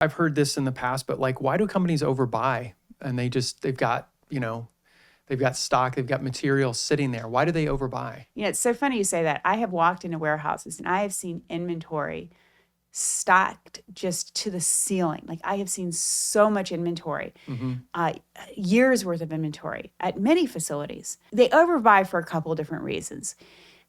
I've heard this in the past, but like, why do companies overbuy? And they've got, they've got stock, they've got material sitting there. Why do they overbuy? It's so funny you say that. I have walked into warehouses and I have seen inventory stocked just to the ceiling. Like I have seen so much inventory, years worth of inventory at many facilities. They overbuy for a couple of different reasons.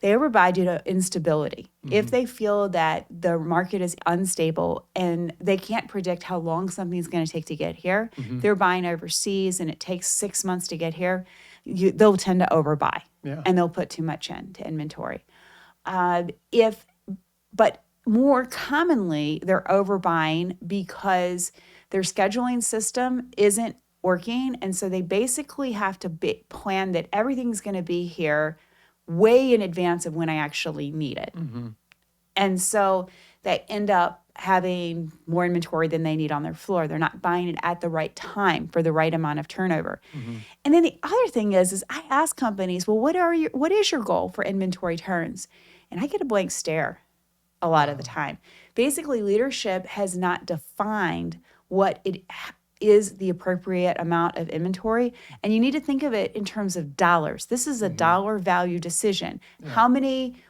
They overbuy due to instability. If they feel that the market is unstable and they can't predict how long something's going to take to get here, they're buying overseas and it takes 6 months to get here, they'll tend to overbuy and they'll put too much into inventory. But more commonly, they're overbuying because their scheduling system isn't working. And so they basically have to plan that everything's going to be here way in advance of when I actually need it. And so they end up having more inventory than they need on their floor. They're not buying it at the right time for the right amount of turnover. And then the other thing is I ask companies, well, what is your goal for inventory turns? And I get a blank stare a lot of the time. Basically, leadership has not defined what it is the appropriate amount of inventory. And you need to think of it in terms of dollars. This is a dollar value decision.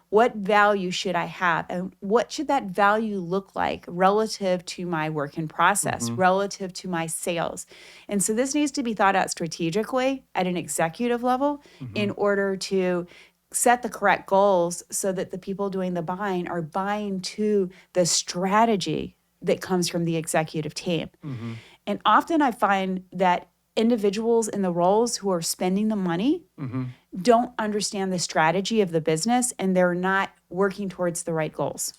What value should I have? And what should that value look like relative to my work in process, relative to my sales? And so this needs to be thought out strategically at an executive level in order to set the correct goals so that the people doing the buying are buying to the strategy that comes from the executive team. And often I find that individuals in the roles who are spending the money don't understand the strategy of the business and they're not working towards the right goals.